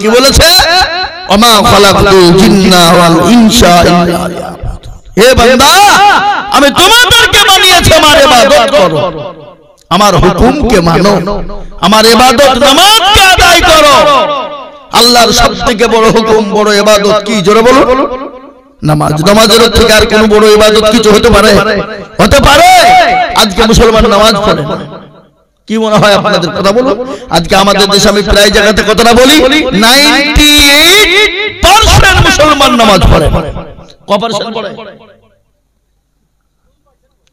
কি বলেছে ওমা খালাকতুল জিন্না ওয়াল ইনসা ইল্লা লিয়াবুদুন হে বান্দা আমি তোমাদেরকে বানিয়েছি আমার ইবাদত করো আমার হুকুমকে মানো আমার ইবাদত নামাজকে আদায় করো আল্লাহর সবথেকে বড় হুকুম বড় ইবাদত কি জোরে বলো নামাজ নামাজের থেকে আর কোন বড় ইবাদত কিছু হতে পারে আজকে মুসলমান নামাজ পড়ে না কি মনে হয় আপনাদের কথা বলো আজকে আমাদের দেশে আমি প্রায় জায়গাতে কথাটা বলি 98% মুসলমান নামাজ পড়ে কত পার্সেন্ট পড়ে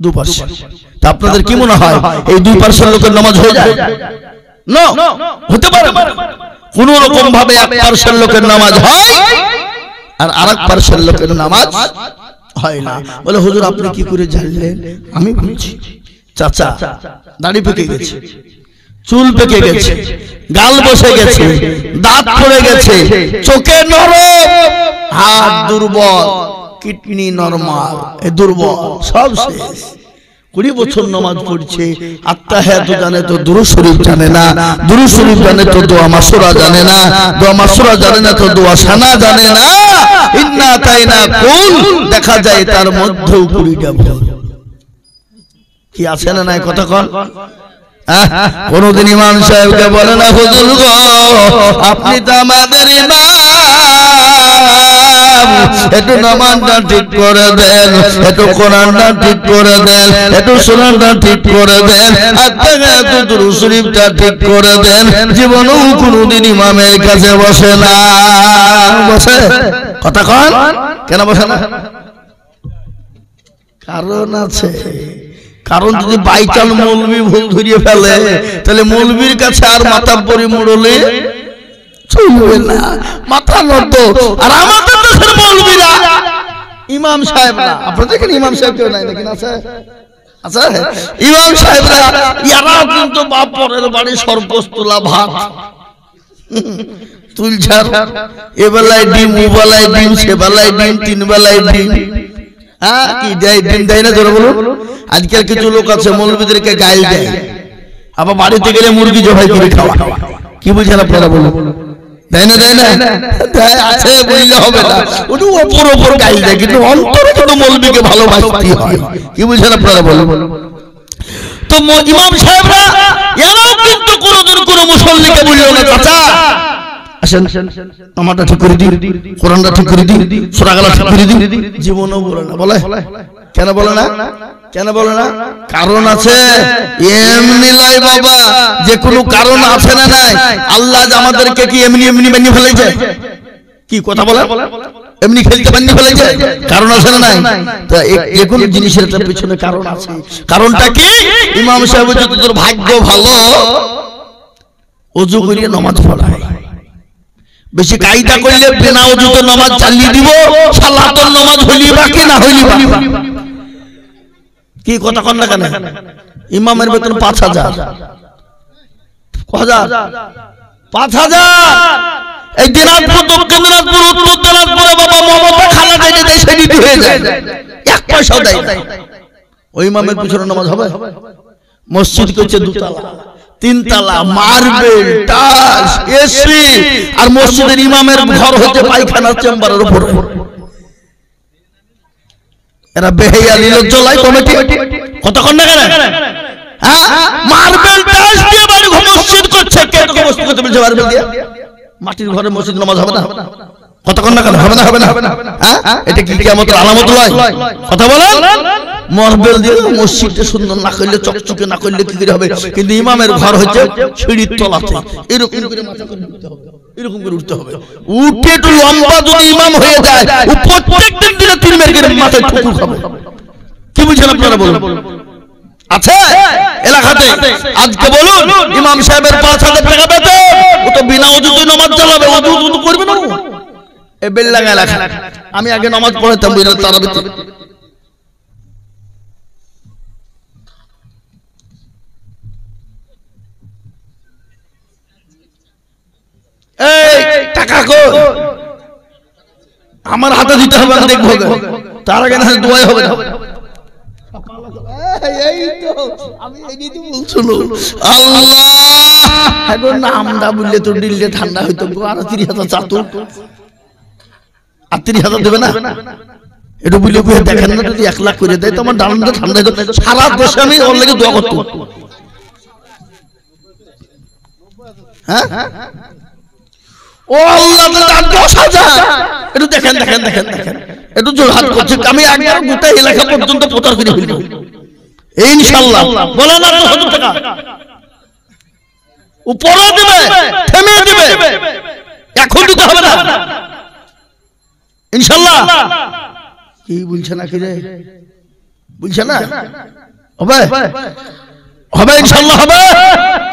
2% তা আপনাদের কি মনে হয় এই 2% লোকের নামাজ হয়ে যায় না হতে পারে কোন রকম ভাবে 1% লোকের নামাজ হয় আর আরেক% লোকের নামাজ হয় না বলে হুজুর আপনি কি করে জানলেন আমি বলছি চাচা দাড়ি পেকে গেছে চুল পেকে গেছে গাল বসে গেছে দাঁত পড়ে গেছে চোখে নরম হাত দুর্বল কিডনি নরমাল এ দুর্বল সব শেষ 20 বছর নামাজ পড়ছে আত্তাহিয়াত জানে তো দুরূদ শরীফ জানে না দুরূদ শরীফ জানে তো দোয়া মাসুরা জানে না দোয়া মাসুরা জানে না তো দোয়া সানা জানে না ইন্না তাইনা কুল দেখা যায় তার মধ্যে 20টা ভুল কি আছে না নাই কথা কোন কোনদিন ইমাম সাহেবকে বলে না হুজুর গো আপনি তো আমাদের ইমাম একটু নামাজটা ঠিক করে দেন একটু কোরআনটা ঠিক করে দেন একটু সুন্নাহটা ঠিক করে দেন একটু দুরূদ শরীফটা ঠিক করে দেন জীবনেও কোনদিন ইমামের কাছে বসে না বসে কথা কোন কেন বসে না কারণ আছে কারণ যদি বাইচাল মৌলবি ভুল ধরিয়ে ফেলে তাহলে মৌলবির কাছে আর মাতাব্বরি মুড়লে চলবে না মাথা নত আর আমাদের দেশের মৌলবিরা ইমাম সাহেবরা আপনাদের এখানে ইমাম সাহেব কেউ নাই নাকি আছে আচ্ছা ইমাম সাহেবরা ইয়ারাও কিন্তু বাপ পরের বাড়ি সরপোষ তোলা ভাত তুলছার এ বেলায় ডিম ও বেলায় ডিম সে বেলায় ডিম 3 বেলায় ডিম কি দেয় ডিম দেয় না জোরে বলো আজকাল কিছু লোক আছে মৌলবীদেরকে গাইল দেয় আবার বাড়িতে গেলে মুরগি জবাই করে খাওয়া কি বুঝেন আপনারা বলো দেয় না দেয় আছে বললে হবে না ওটা ওপর গাইল দেয় কিন্তু অন্তরে কিন্তু মৌলবীকে ভালোবাসতে হয় কি বুঝেন আপনারা বলো তো ইমাম সাহেবরা এরাও কিন্তু কোনদিন কোন মুসল্লিকে বলল না চাচা আসেন আমারটা ঠিক করে দিন কোরআনটা ঠিক করে দিন সূরা গালা ঠিক করে দিন জীবনও বলে না বলে কেন বলে না কারণ আছে এমনি লাই বাবা যে কোনো কারণ আছে না নাই আল্লাহ আমাদেরকে কি এমনি বানিয়ে ফেলেছে কি কথা বলে এমনি খেলতে বানিয়ে ফেলেছে কারণ আছে না নাই তো যে কোনো জিনিসের একটা পিছনে কারণ আছে কারণটা কি ইমাম সাহেব যদি তোর ভাগ্য ভালো ওযু করে নামাজ পড়ায় বেশি কায়দা করলে বিনা ওযুতে নামাজ চালিয়ে দিব সালাতুল নামাজ হইলি বাকি না হইলি বাকি কি কথা কন না কেন ইমামের বেতন 5000 এই দিনাজপুর দক্ষিণ দিনাজপুর উত্তর দিনাজপুরে বাবা মমতা খালা দেয় দেয় সেদিকে হয়ে যায় 1 পয়সাও দেয় ওই ইমামের পিছনে নামাজ হবে মসজিদ করছে 2 তলা 3 তলা মার্বেল টাইলস এসি আর মসজিদের ইমামের ঘর হতে পায়খানা চেম্বারের উপর এরা বেহায়া নির্লজ্জ লাই কমিটি কতক্ষণ না কেন মার্বেল টাইলস দিয়ে বাড়ি মসজিদ করছে কে তো মসজিদ করতে বলছে মার্বেল দিয়ে মাটির ঘরে মসজিদ নামাজ হবে না কতক্ষণ না কেন হবে না এটা কি কিয়ামতের আলামত নয় কথা বলেন মার্বেল দিয়ে মসজিদটা সুন্দর না করলে চকচকে না করলে কি করে হবে কিন্তু ইমামের ঘর হচ্ছে সিঁড়ির তলাতে এরকম করে মাথা করে উঠতে হবে এরকম করে উঠতে হবে উঠে একটু লম্বা যদি ইমাম হয়ে যায় ও প্রত্যেকদিন দিনে 3 বার করে মাথায় ঠুকুর খাবে কি বুঝেন আপনারা বলুন আছে এলাকাতে আজকে বলুন ইমাম সাহেবের 5000 টাকা বেতন ও তো বিনা ওযুতে নামাজ চালাবে ওযু করবে না এ বেল্লাঙ্গা এলাকা আমি আগে নামাজ পড়াতাম বিনা তারাবিতে এই টাকা কই আমার হাতে দিতে হবে আমি দেখব তার আগে না দোয়া হবে না এই তো আমি এই নিতে বলছিলাম আল্লাহ এখন নামটা বললে তো দিল্লি ঠান্ডা হইতো আর 30,000 চাতো আর 30,000 দেবে না একটু বুঝলে দেখেন না যদি 1 লাখ করে দেয় তো আমার ডান্ডা ঠান্ডা হইতো সারা দেশে আমি ওর লেগে দোয়া করতো হ্যাঁ ও আল্লাহ 10,000 একটু দেখেন দেখেন দেখেন দেখেন একটু জোরহাট করছে আমি একবার গোটা এলাকা পর্যন্ত প্রচার করে ফেলবো ইনশাআল্লাহ বলেন না 10,000 টাকা উপরে দিবে থেমে দিবে এখন দিতে হবে না ইনশাআল্লাহ কি বলছ না কি রে বলছ না হবে হবে ইনশাআল্লাহ হবে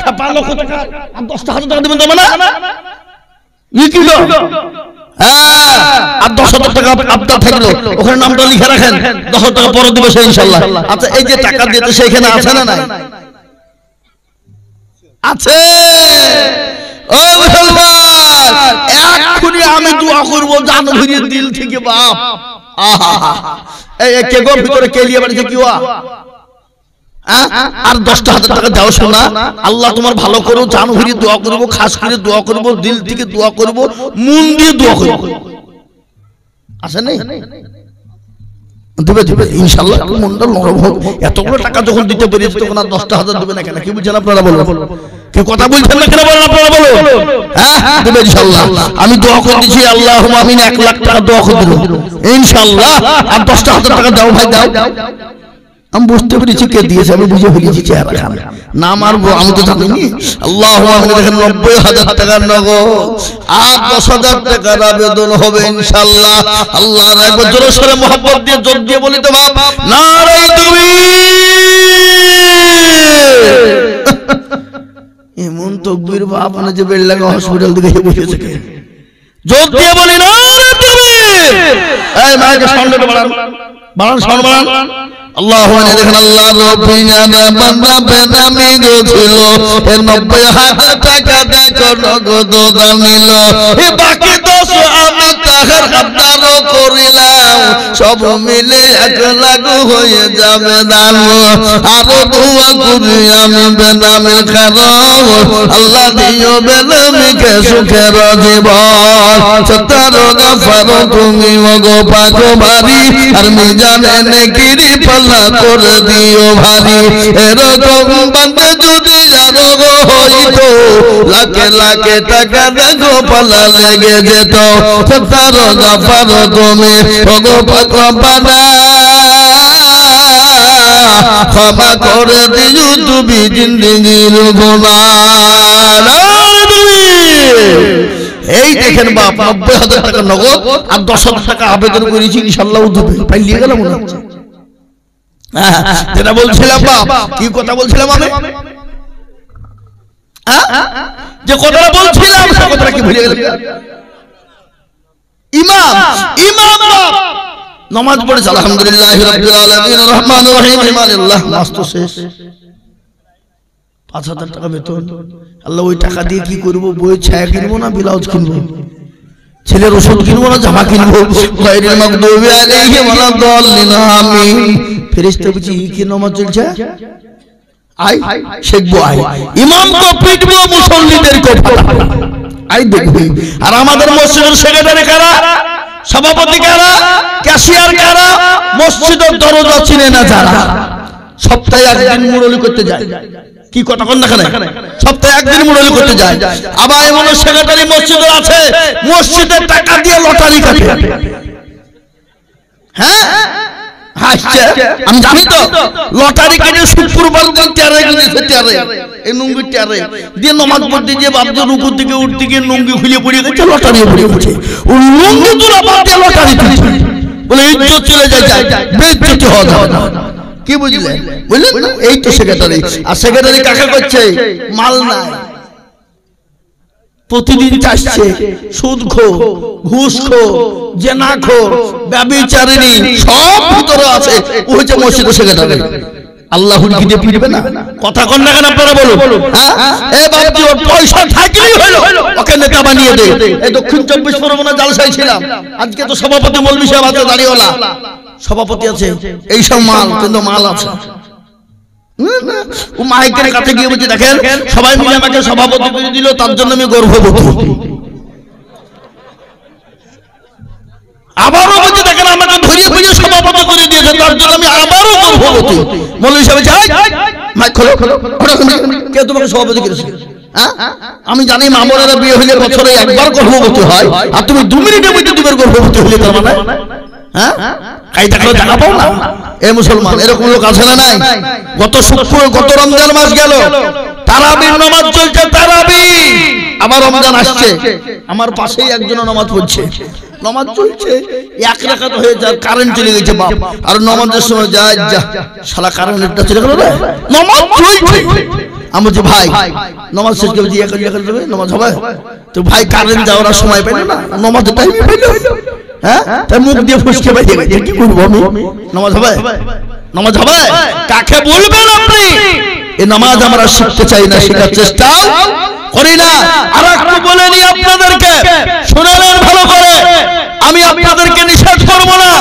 5 লক্ষ টাকা আর 10,000 টাকা দিবেন তো না ই কি গো হ্যাঁ আর 10,000 টাকা আপনার থাকলো ওখানে নামটা লিখে রাখেন 10,000 টাকা পরে দিবে সে ইনশাআল্লাহ আচ্ছা এই যে টাকা দিতে সেখানে আছে না নাই আছে ও মুসলমান এক্ষুনি আমি দোয়া করব জানভীর দিল থেকে বাপ আহা এই কে গো ভিতরে কে লিয়ে বাড়িতে কি হওয়া আর 10,000 টাকা দাও শোনা আল্লাহ তোমার ভালো করো জানভীর দোয়া করব খাস করে দোয়া করব দিল থেকে দোয়া করব মন দিয়ে দোয়া করব আছে না দিবে দিবে ইনশাআল্লাহ মনটা নরম হোক এতগুলো টাকা যখন দিতে পেরেছি তখন আর 10,000 দিবে না কেন কি বুঝছেন আপনারা বলুন কি কথা বলছেন না কেন বলেন আপনারা বলুন হ্যাঁ দিবে ইনশাআল্লাহ আমি দোয়া করে দিছি আল্লাহুম্মা আমিন 1 লাখ টাকা দোয়া করে দিলাম ইনশাআল্লাহ আর 10,000 টাকা দাও ভাই দাও हम বুঝতে পেরেছি কে দিয়েছে আমি বুঝে ফেলেছি চেহারা খান নাম আর আমি তো জানি আল্লাহুম্মা আমিন দেখেন 90,000 টাকা নগদ আর 10,000 টাকার আবেদন হবে ইনশাআল্লাহ আল্লাহর একবার জোরে সরে mohabbat দিয়ে জোর দিয়ে বলি তো বাপ নারে তাকবীর এমন তাকবীর বাপ না যে বেলডাঙ্গা হসপিটাল থেকে বসেছে জোর দিয়ে বলি নারে তাকবীর এই মাইকে সাউন্ডটা বাড়ান বাড়ান সাউন্ড বাড়ান আল্লাহুম্মা দেখেন আল্লাহ রব্বিনা বান্দা বেনামি গছিল এ 90,000 টাকা দেখো নগদ দামিল এ বাকি 10 আমি তাহার আবদারও করিলাম সব মিলে 1 লাখ হয়ে যাবে দান আর দোয়া করি আমি বেনামি খারাপ আল্লাহ দিও বেনামিকে সুখের জীবন সত্তর গফর তুমি ওগো পাক ভারী আর মিজানে নেকিরি পাল্লা করে দিও ভারী এরকম বান্দা যদি আরো হইতো লাখে লাখে টাকা দেখো পাল্লা লেগে যেত সত্তর গফর তুমি ওগো পাক বানা ক্ষমা করে দিও তুমি জিন্দেগির গুনাহ এই দেখেন বাপ 90,000 টাকা নগদ আর 10,000 টাকা আবেদন করেছি ইনশাআল্লাহ দিবে পাইলিয়ে গেল মনে হচ্ছে যেটা বলছিলাম বাপ কি কথা বলছিলাম আমি যে কথাটা বলছিলাম সে কথাটা কি ভুলে গেলাম ইমাম ইমাম বাপ নামাজ পড়ে আলহামদুলিল্লাহি রাব্বিল আলামিন রহমানির রহিম মালিল্লাহ মাস তো শেষ 5,000 টাকা বেতন আল্লাহ ওই টাকা দিয়ে কি করব বই ছায়া কিনবো না ব্লাউজ কিনবো ছেলের ওষুধ কিনবো না জামা কিনবো গায়রিল মাগদুবি আলাইহিম ওয়ালাদ-দাল্লিন আমিন ফেরেশতা বুঝি কি নামাজ চলছে আই শিখবো আই ইমাম তো পিটবো মুসল্লিদের কো আই দেখবি আর আমাদের মসজিদের সেক্রেটারি কারা সভাপতি কারা ক্যাশিয়ার কারা মসজিদের দরজা চিনে না যারা সপ্তাহে একদিন মুরলি করতে যায় কি কথা কোন না সপ্তাহে একদিন মুরলি করতে যায় আবার এমন সেক্রেটারি মসজিদে আছে মসজিদের টাকা দিয়ে লটারি কাটে হ্যাঁ আমি জানি তো লটারি কিনে শুক্রবার দিন টেরে গেছে টেরে এই নুঙ্গি টেরে দিয়ে নামাজ পড়তে গিয়ে বাপজি রুকুর দিকে উঠতে গিয়ে নুঙ্গি খুলে পড়ে গেছে লটারি পড়ে গেছে ও নুঙ্গি তোলা বাদ দিয়ে লটারি বলে ইজ্জত চলে যায় বেইজ্জতি হওয়া যাবে না কি বুঝলেন বুঝলেন এই তো সেক্রেটারি আর সেক্রেটারি কাকে করছে মাল নাই প্রতিদিন চাইছে সুদখোর ঘুষখোর জেনাখোর ব্যভিচারিণী সব ভিতরে আছে ও হচ্ছে মসজিদের সেক্রেটারি আল্লাহর কি দিয়ে ফিরবে না কথা কোন না কেন আপনারা বলুন হ্যাঁ এই বাপজি ওর পয়সা থাকলেই হলো ওকে নেতা বানিয়ে দে এই দক্ষিণ 24 পরগনা জালসায় ছিলাম আজকে তো সভাপতি মৌলভী সাহেব আছে দাঁড়িয়েওয়ালা সভাপতি আছে এই সব মাল কিন্তু মাল আছে ও মাইকের কাছে গিয়ে বলছে দেখেন সবাই মিলে আমাকে সভাপতি করে দিল, তার জন্য আমি গর্ববোধ। আবারও বলছে দেখেন আমাকে ধরিয়ে ফিরিয়ে সভাপতি করে দিয়েছে, তার জন্য আমি আবারও গর্ববোধ। মৌলভী সাহেব মাইক খোলো, কে তোমাকে সভাপতি করেছে? আমি জানি মামুনেরা বিয়ে হইলে বছরে একবার গর্ভবতী হয়, আর তুমি 2 মিনিটের মধ্যে তুমি গর্ভবতী হইলে, তার মানে জায়গা পাও না? এ মুসলমান, এরকম লোক আছে না নাই? গত রমজান মাস গেল, তারাবির নামাজ চলছে, তারাবি, আবার রমজান আসছে, আমার পাশেই একজন নামাজ পড়ছে, নামাজ চলছে, 1 রাকাত হয়ে যায়, কারেন্ট চলে গেছে বাপ, আর নামাজের সময় যা শালা কারেন্টটা চলে গেল, নামাজ চলছে। আমি বলছি ভাই নামাজ শেষ করে দিয়ে যাবে, নামাজ হবে তো ভাই, কারেন্ট যাওয়ার সময় পাইল না, নামাজের টাইমে পাইল, হ্যাঁ তাই মুখ দিয়ে ফুসকে বাইরে গেছে, কি করবো আমি? নামাজ হবে? নামাজ হবে? কাকে বলবেন আপনি? এই নামাজ আমরা শিখতে চাই না, শেখার চেষ্টা করি না। আর একটু বলে নি আপনাদেরকে, শুনে নেন ভালো করে, আমি আপনাদেরকে নিষেধ করবো না,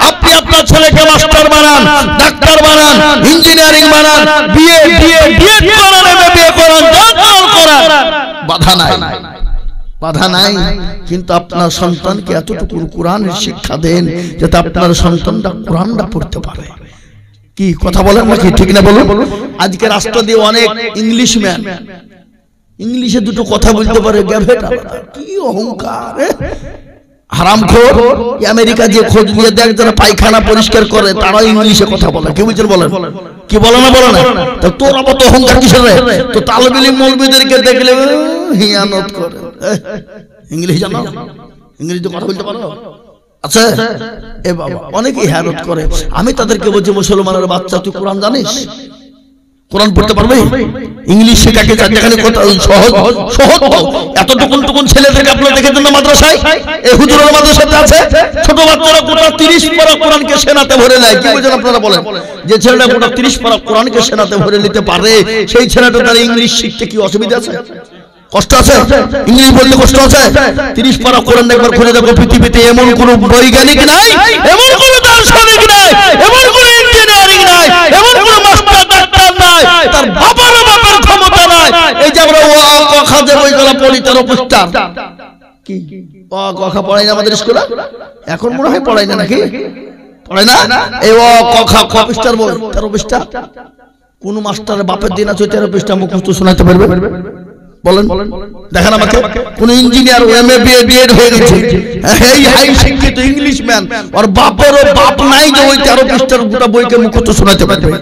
আপনি আপনার ছেলেকে মাস্টার বানান, ডাক্তার বানান, ইঞ্জিনিয়ারিং বানান, বিএড করান, এমবিএ করান, বাধা নাই, বাধা নাই, কিন্তু আপনার সন্তানকে এতটুকু কোরআনের শিক্ষা দেন যাতে আপনার সন্তানটা কোরআনটা পড়তে পারে। কি কথা বলেন নাকি? ঠিক না বলুন? আজকে রাষ্ট্র দিয়ে অনেক ইংলিশ ম্যান ইংলিশে দুটো কথা বলতে পারে, কি অহংকার! হারামখোর, আমেরিকা যে খোঁজ নিয়ে দেখ যারা পায়খানা পরিষ্কার করে তারা ইংলিশে কথা বলে, কি বুঝছেন বলেন? কি বলে না বলে না? তো তোর আবার তো অহংকার কিসের রে? তো তালবিলি মৌলবীদেরকে দেখলে হিয়ানত করে, ইংলিশ জানো, ইংলিশে কথা বলতে পারো? আচ্ছা এ বাবা, অনেকে হিয়ানত করে। আমি তাদেরকে বলছি মুসলমানের বাচ্চা, তুই কোরআন জানিস? কোরআন পড়তে পারবে? ইংলিশ শেখাকে যেখানে সহজ সহজ, এতটুকুন ছেলেদেরকে আপনারা দেখেছেন না মাদ্রাসায়? এই হুজুরের মাদ্রাসাতে আছে ছোট বাচ্চারা গোটা 30 পারা কোরআনকে সেনাতে ভরে নেয়। কি বুঝেন আপনারা বলেন? যে ছেলেটা গোটা 30 পারা কোরআনকে সেনাতে ভরে নিতে পারে, সেই ছেলেটা তার ইংলিশ শিখতে কি অসুবিধা আছে? কষ্ট আছে? ইংলিশ বলতে কষ্ট আছে? 30 পারা কোরআন একবার খুলে দেখো, পৃথিবীতে এমন কোন বৈজ্ঞানিক নাই, এমন কোন দার্শনিক নাই, এমন কোন ইঞ্জিনিয়ারিং নাই, এমন কোন মাস্টার ডাক্তার নাই, তার বাবার ক্ষমতা নাই। এই যে আমরা ক যে বইগুলো পড়ি, 13 পৃষ্ঠা, কি ক খ পড়াই না আমাদের স্কুলে? এখন মনে হয় পড়াই না, নাকি পড়াই না? এই ক খ পৃষ্ঠার বই 13 পৃষ্ঠা, কোন মাস্টারের বাপের দিন আছে 13 পৃষ্ঠা মুখস্থ শোনাতে পারবে? বলেন দেখেন আমাকে। কোন ইঞ্জিনিয়ার এমএ বিএড হয়ে গেছে, এই হাই শিক্ষিত ইংলিশম্যান, ওর বাপেরও বাপ নাই যে ওই 13 পৃষ্ঠার গোটা বইকে মুখস্থ শোনাতে পারবে।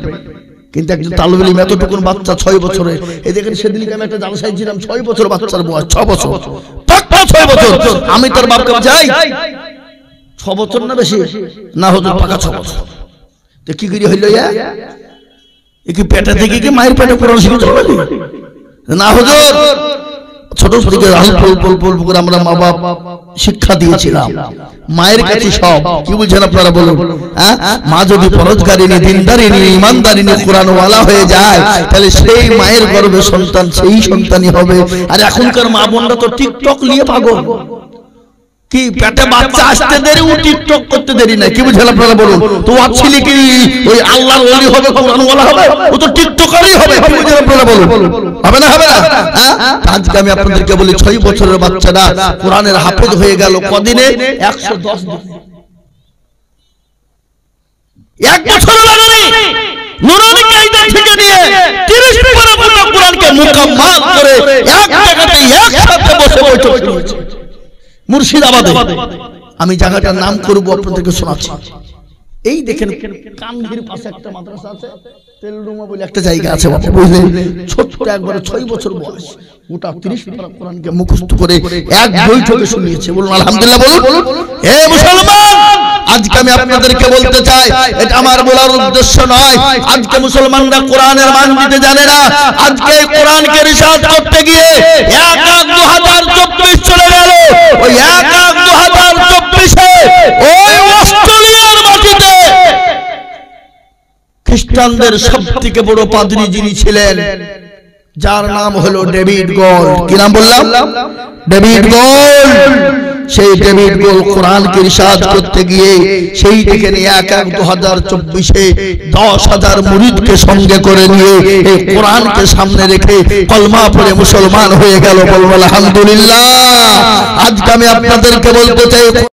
কিন্তু একজন তালবে ইলম এতটুকুন বাচ্চা 6 বছরে, এই দেখেন সেদিনকে আমি একটা জালসায় ছিলাম, 6 বছর বাচ্চার বয়স, 6 বছর পাক্কা 6 বছর। আমি তার বাপকে যাই 6 বছর না বেশি না হতো, পাকা 6 বছর। তো কি করে হইল? কি পেটে থেকে কি মায়ের পেটে কোরআন শিখে চলে না হুজুর? ছোট থেকে করে আমরা মা বাপ শিক্ষা দিয়েছিলাম, মায়ের কাছে সব। কি বুঝছেন আপনারা বলুন? মা যদি পরোজগারিনী, দিনদারিনী, ইমানদারিনী, কোরআনওয়ালা হয়ে যায়, তাহলে সেই মায়ের গর্ভে সন্তান সেই সন্তানই হবে। আর এখনকার মা বোনরা তো টিকটক নিয়ে পাগল। কি পেটে বাচ্চা আসতে দেরি, ও টিকটক করতে দেরি না। কি বুঝছেন আপনারা বলুন? তো ও ছেলে কি ওই আল্লাহর ওলি হবে, কোরআনওয়ালা হবে? ও তো টিকটকারই হবে। কি বুঝছেন আপনারা বলুন? হবে না? হবে না? আজকে আমি আপনাদেরকে বলি, 6 বছরের বাচ্চাটা কোরআনের হাফেজ হয়ে গেল কদিনে? 110 দিন। 1 বছর লাগেনি। নুরানি কায়দা থেকে নিয়ে 30 পারা কোরআনকে মুকাম্মাল করে এক জায়গাতে একসাথে বসে বৈঠক শুনিয়েছে মুর্শিদাবাদে। আমি জায়গাটার নাম করব, আপনাদেরকে শোনাচ্ছি। এই দেখেন কামগির পাশে একটা মাদ্রাসা আছে, তেলডুমা বলে একটা জায়গা আছে, বুঝলেন? ছোট্ট একবারে 6 বছর বয়স, গোটা 30 পারা কোরআনকে মুখস্থ করে এক বৈঠকে শুনিয়েছে। বলুন আলহামদুলিল্লাহ বলুন। হে মুসলমান, আজকে আমি আপনাদেরকে বলতে চাই, এটা আমার বলার উদ্দেশ্য নয়, আজকে মুসলমানরা কোরআনের মান দিতে জানে না। আজকে কোরআনকে রিসার্চ করতে গিয়ে 2024 চলে গেল। ওই 2024-এ ওই অস্ট্রেলিয়ার মাটিতে খ্রিস্টানদের সবথেকে বড় পাদ্রী যিনি ছিলেন, যার নাম হলো ডেভিড গোল্ড। কি নাম বললাম? David gold. সেই ডেভিড গোল কোরআনকে রিসার্চ করতে গিয়ে সেই থেকে নিয়ে 2024-এ 10,000 মুরিদকে সঙ্গে করে নিয়ে এই কোরআনকে সামনে রেখে কলমা পড়ে মুসলমান হয়ে গেল। বলবো আলহামদুলিল্লাহ। আজকে আমি আপনাদেরকে বলতে চাই